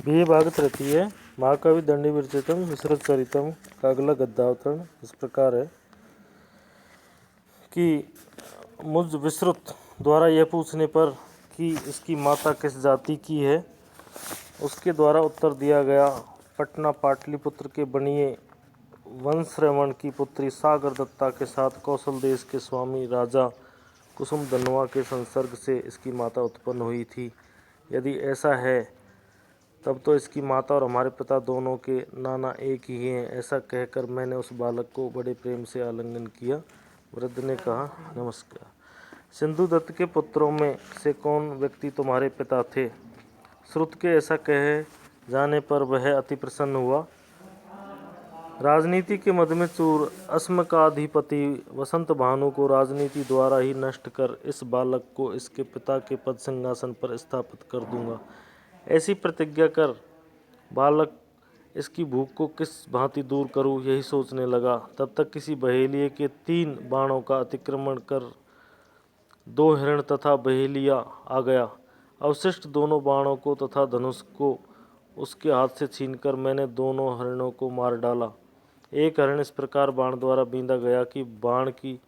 भी भागत रहती है। महाकवि दंडी विरचितम विश्रुत चरितम का अगला गद्यावतरण इस प्रकार है कि मुझ विश्रुत द्वारा यह पूछने पर कि इसकी माता किस जाति की है, उसके द्वारा उत्तर दिया गया, पटना पाटलिपुत्र के बनिए वंशरमण की पुत्री सागर दत्ता के साथ कौशल देश के स्वामी राजा कुसुम धनवा के संसर्ग से इसकी माता उत्पन्न हुई थी। यदि ऐसा है तब तो इसकी माता और हमारे पिता दोनों के नाना एक ही हैं। ऐसा कहकर मैंने उस बालक को बड़े प्रेम से आलिंगन किया। वृद्ध ने कहा, नमस्कार। सिंधु दत्त के पुत्रों में से कौन व्यक्ति तुम्हारे पिता थे? श्रुत के ऐसा कहे जाने पर वह अति प्रसन्न हुआ। राजनीति के मद में चूर अस्मकाधिपति वसंत भानु को राजनीति द्वारा ही नष्ट कर इस बालक को इसके पिता के पद सिंहासन पर स्थापित कर दूंगा। ऐसी प्रतिज्ञा कर बालक इसकी भूख को किस भांति दूर करूं, यही सोचने लगा। तब तक किसी बहेलिये के 3 बाणों का अतिक्रमण कर 2 हिरण तथा बहेलिया आ गया। अवशिष्ट दोनों बाणों को तथा धनुष को उसके हाथ से छीनकर मैंने दोनों हरणों को मार डाला। एक हरण इस प्रकार बाण द्वारा बींधा गया कि बाण की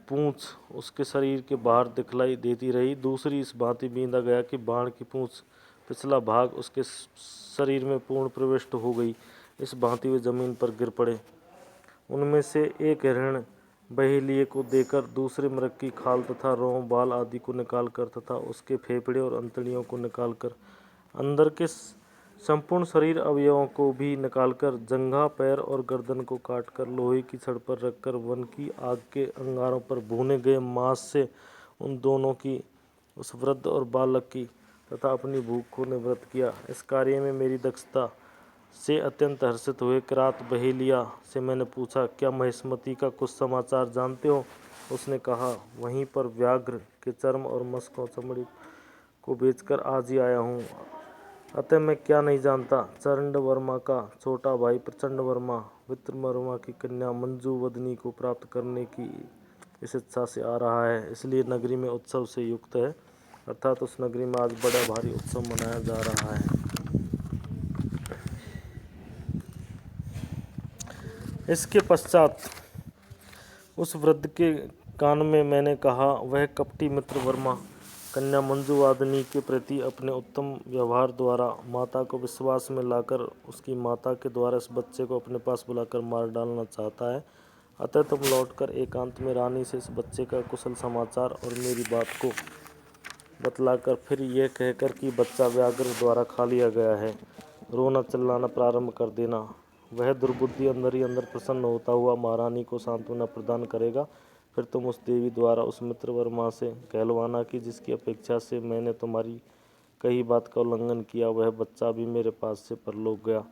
पूंछ उसके शरीर के बाहर दिखलाई देती रही। दूसरी इस भांति बींधा गया कि बाण की पूंछ पिछला भाग उसके शरीर में पूर्ण प्रविष्ट हो गई। इस भांति वे जमीन पर गिर पड़े। उनमें से एक हिरण बहेलिये को देकर दूसरे मृग की खाल तथा रोम बाल आदि को निकालकर तथा उसके फेफड़े और अंतड़ियों को निकालकर अंदर के संपूर्ण शरीर अवयवों को भी निकालकर जंघा, पैर और गर्दन को काटकर लोहे की छड़ पर रखकर वन की आग के अंगारों पर भुने गए मांस से उन दोनों की, उस वृद्ध और बालक की तथा अपनी भूख को निवृत्त किया। इस कार्य में मेरी दक्षता से अत्यंत हर्षित हुए किरात बहेलिया से मैंने पूछा, क्या महिष्मती का कुछ समाचार जानते हो? उसने कहा, वहीं पर व्याघ्र के चर्म और मस्कों चमड़ी को बेचकर आज ही आया हूँ। अतः मैं क्या नहीं जानता। चंड वर्मा का छोटा भाई प्रचंड वर्मा विक्रमवर्मा की कन्या मंजू वदनी को प्राप्त करने की इस इच्छा से आ रहा है, इसलिए नगरी में उत्सव से युक्त है। अर्थात उस नगरी में आज बड़ा भारी उत्सव मनाया जा रहा है। इसके पश्चात उस वृद्ध के कान में मैंने कहा, वह कपटी मित्र वर्मा कन्या मंजुवादिनी के प्रति अपने उत्तम व्यवहार द्वारा माता को विश्वास में लाकर उसकी माता के द्वारा इस बच्चे को अपने पास बुलाकर मार डालना चाहता है। अतः तुम लौटकर एकांत में रानी से इस बच्चे का कुशल समाचार और मेरी बात को बतलाकर फिर यह कहकर कि बच्चा व्याघ्र द्वारा खा लिया गया है, रोना चिल्लाना प्रारंभ कर देना। वह दुर्बुद्धि अंदर ही अंदर प्रसन्न होता हुआ महारानी को सांत्वना प्रदान करेगा। फिर तुम उस देवी द्वारा उस मित्र वर्मा से कहलवाना कि जिसकी अपेक्षा से मैंने तुम्हारी कही बात का उल्लंघन किया, वह बच्चा भी मेरे पास से परलोक गया।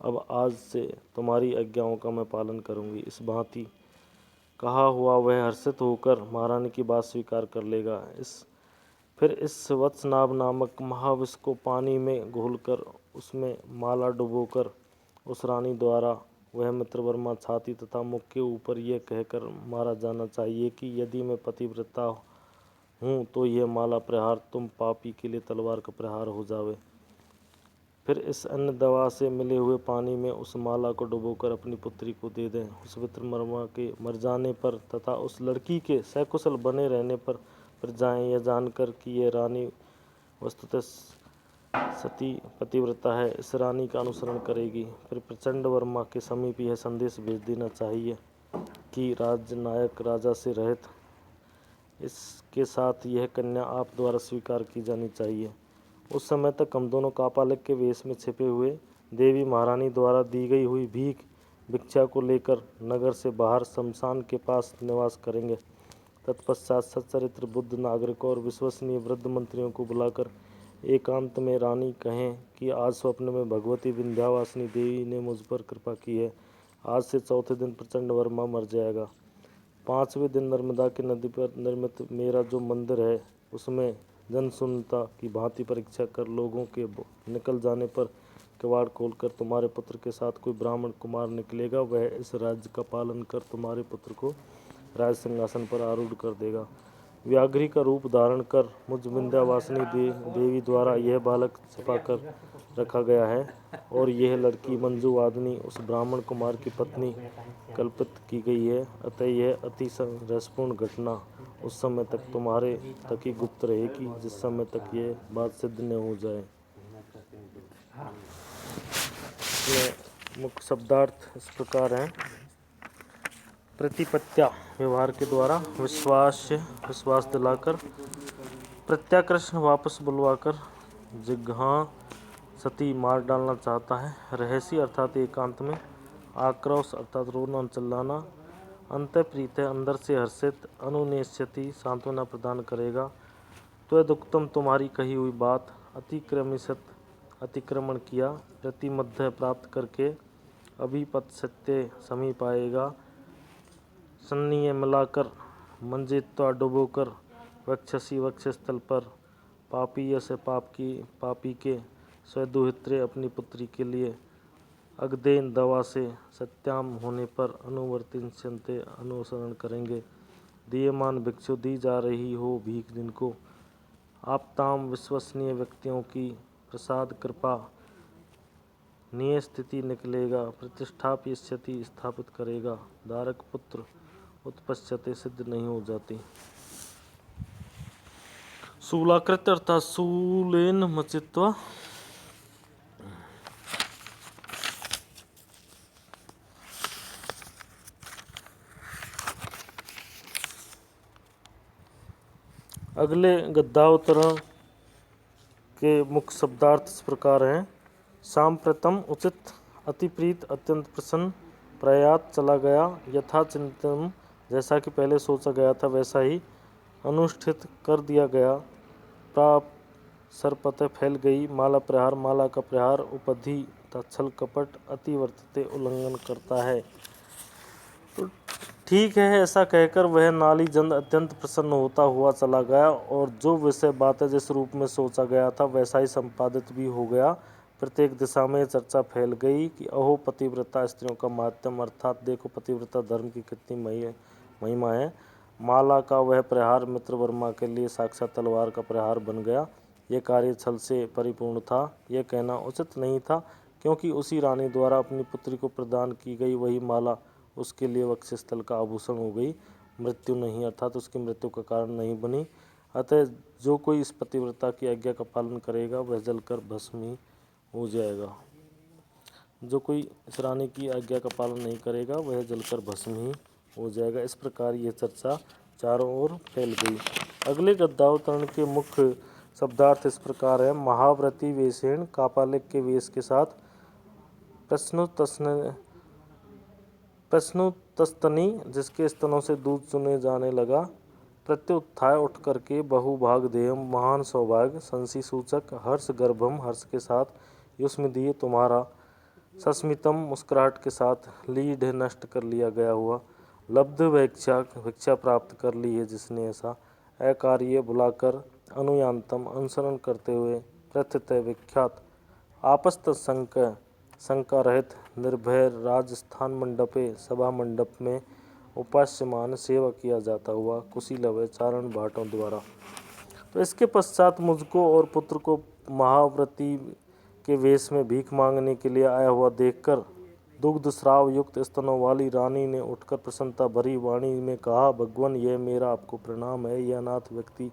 अब आज से तुम्हारी आज्ञाओं का मैं पालन करूंगी। इस भांति कहा हुआ वह हर्षित होकर महारानी की बात स्वीकार कर लेगा। फिर इस वत्सनाभ नामक महाविष को पानी में घोलकर उसमें माला डुबोकर उस रानी द्वारा वह मित्रवर्मा छाती तथा मुख के ऊपर यह कहकर मारा जाना चाहिए कि यदि मैं पतिव्रता हूँ तो यह माला प्रहार तुम पापी के लिए तलवार का प्रहार हो जावे। फिर इस अन्य दवा से मिले हुए पानी में उस माला को डुबोकर अपनी पुत्री को दे दें। उस विक्रमवर्मा के मर जाने पर तथा उस लड़की के सकुशल बने रहने पर जाएं, यह जानकर कि यह रानी वस्तुतः सती पतिव्रता है, इस रानी का अनुसरण करेगी। फिर प्रचंड वर्मा के समीप यह संदेश भेज देना चाहिए कि राजनायक राजा से रहित इसके साथ यह कन्या आप द्वारा स्वीकार की जानी चाहिए। उस समय तक हम दोनों कापालिक के वेश में छिपे हुए देवी महारानी द्वारा दी गई हुई भिक्षा को लेकर नगर से बाहर शमशान के पास निवास करेंगे। तत्पश्चात सच्चरित्र बुद्ध नागरिकों और विश्वसनीय वृद्ध मंत्रियों को बुलाकर एकांत में रानी कहें कि आज स्वप्न में भगवती विंध्यावासिनी देवी ने मुझ पर कृपा की है। आज से चौथे दिन प्रचंड वर्मा मर जाएगा। 5वें दिन नर्मदा की नदी पर निर्मित मेरा जो मंदिर है उसमें जनशून्यता की भांति परीक्षा कर लोगों के निकल जाने पर किवाड़ खोलकर तुम्हारे पुत्र के साथ कोई ब्राह्मण कुमार निकलेगा। वह इस राज्य का पालन कर तुम्हारे पुत्र को राज सिंहासन पर आरूढ़ कर देगा। व्याघ्री का रूप धारण कर मुझ विंध्यावासिनी देवी द्वारा यह बालक छिपाकर रखा गया है और यह लड़की मंजुवादिनी उस ब्राह्मण कुमार की पत्नी कल्पित की गई है। अतः यह अति रहस्यपूर्ण घटना उस समय तक तुम्हारे तक ही गुप्त रहेगी जिस समय तक यह बात सिद्ध न हो जाए। इसमें मुख्य शब्दार्थ इस प्रकार हैं। प्रतिपत्या व्यवहार के द्वारा, विश्वास दिलाकर, प्रत्याकर्षण वापस बुलवाकर, जिघांसति मार डालना चाहता है, रहस्य अर्थात एकांत में, आक्रोश अर्थात रोना चिल्लाना, अंतःप्रीत अंदर से हर्षित, अनुनेष्यति सांत्वना प्रदान करेगा, त्वदुक्तम तुम्हारी कही हुई बात, अतिक्रमिष्यत अतिक्रमण किया, प्रतिमध्य प्राप्त करके, अभिपत्स्यते समीप आएगा, सन्निय मिलाकर, मंजित्वा डुबोकर, वक्षसि वक्षस्थल पर, पापीय से पापी के, स्वदुहित्रे अपनी पुत्री के लिए, अगदेन दवा से, सत्याम होने पर, अनुवर्तिष्यन्ते अनुसरण करेंगे, दीयमान भिक्षु दी जा रही हो भीख जिनको, आपताम विश्वसनीय व्यक्तियों की प्रसाद कृपा, निय स्थिति निकलेगा, प्रतिष्ठाप्यस्यति स्थापित करेगा, धारक पुत्र उत्पश्यते सिद्ध नहीं हो जाती। शूलाकृत अर्थात शूलेन मचित्वा, अगले गद्यावतरण के मुख्य शब्दार्थ इस प्रकार हैं। सांप्रतम उचित, अतिप्रीत अत्यंत प्रसन्न, प्रयात चला गया, यथा चिंतन जैसा कि पहले सोचा गया था वैसा ही, अनुष्ठित कर दिया गया, प्राप सरपत फैल गई, माला प्रहार माला का प्रहार, उपधि छल कपट, अतिवर्तते उल्लंघन करता है। तो ठीक है, ऐसा कहकर वह नालीजंद अत्यंत प्रसन्न होता हुआ चला गया और जो विषय बातें जिस रूप में सोचा गया था वैसा ही संपादित भी हो गया। प्रत्येक दिशा में चर्चा फैल गई कि अहो पतिव्रता स्त्रियों का माध्यम, अर्थात देखो पतिव्रता धर्म की कितनी महिमा है। माला का वह प्रहार मित्रवर्मा के लिए साक्षात तलवार का प्रहार बन गया। यह कार्य छल से परिपूर्ण था। यह कहना उचित नहीं था क्योंकि उसी रानी द्वारा अपनी पुत्री को प्रदान की गई वही माला उसके लिए वक्षस्थल का आभूषण हो गई, मृत्यु नहीं अर्थात उसकी मृत्यु का कारण नहीं बनी। अतः जो कोई इस पतिव्रता की आज्ञा का पालन करेगा वह जलकर भस्म ही हो जाएगा। जो कोई इस रानी की आज्ञा का पालन नहीं करेगा वह जलकर भस्म ही हो जाएगा। इस प्रकार यह चर्चा चारों ओर फैल गई। अगले गद्यावतरण के मुख्य शब्दार्थ इस प्रकार है। महाव्रती वेशेण, कापालिक के वेश के साथ, प्रश्नुतस्तनी जिसके स्तनों से दूध चुने जाने लगा, प्रत्युत्थाय उठ करके, बहुभाग देयम महान सौभाग्य, संसी सूचक, हर्ष गर्भम हर्ष के साथ, युष्मदीय तुम्हारा, सस्मितम मुस्कुराहट के साथ, लीढ़ नष्ट कर लिया गया हुआ, लब्ध भिक्षा प्राप्त कर ली है जिसने ऐसा, अकार्य बुलाकर, अनुयान्तम अनुसरण करते हुए, प्रत्यतः विख्यात, आपस्त शंका रहित, निर्भय, राजस्थान मंडपे सभा मंडप में उपास्यमान सेवा किया जाता हुआ, कुशीलव चारण भाटों द्वारा। तो इसके पश्चात मुझको और पुत्र को महाव्रती के वेश में भीख मांगने के लिए आया हुआ देखकर दुग्ध स्राव युक्त स्तनों वाली रानी ने उठकर प्रसन्नता भरी वाणी में कहा, भगवान यह मेरा आपको प्रणाम है। यह अनाथ व्यक्ति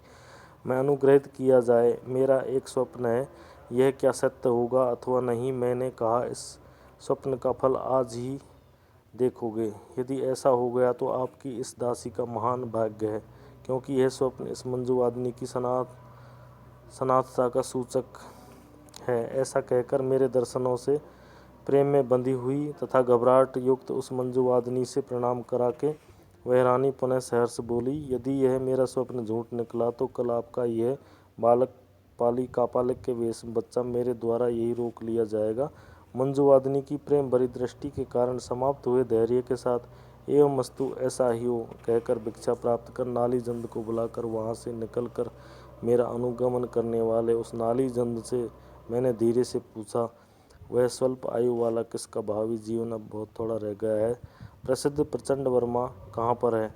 मैं अनुग्रहित किया जाए। मेरा एक स्वप्न है, यह क्या सत्य होगा अथवा नहीं। मैंने कहा इस स्वप्न का फल आज ही देखोगे। यदि ऐसा हो गया तो आपकी इस दासी का महान भाग्य है, क्योंकि यह स्वप्न इस मंजुवादिनी की सनातता का सूचक है। ऐसा कहकर मेरे दर्शनों से प्रेम में बंधी हुई तथा घबराहट युक्त उस मंजुवादिनी से प्रणाम करा के वह रानी पुनः सहर्ष बोली, यदि यह मेरा स्वप्न झूठ निकला तो कल आपका यह बालक कापालिक के वेश बच्चा मेरे द्वारा यही रोक लिया जाएगा। मंजुवादिनी की प्रेम भरी दृष्टि के कारण समाप्त हुए धैर्य के साथ एवं मस्तु ऐसा ही हो कहकर भिक्षा प्राप्त कर नालीजंद को बुलाकर वहाँ से निकलकर मेरा अनुगमन करने वाले उस नालीजंद से मैंने धीरे से पूछा, वह स्वल्प आयु वाला किसका भावी जीवन अब बहुत थोड़ा रह गया है, प्रसिद्ध प्रचंड वर्मा कहाँ पर है।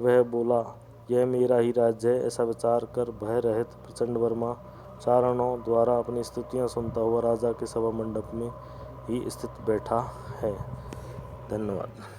वह बोला, यह मेरा ही राज्य है। ऐसा विचार कर भय रहित प्रचंड वर्मा चारणों द्वारा अपनी स्तुतियाँ सुनता हुआ राजा के सभा मंडप में ही स्थित बैठा है। धन्यवाद।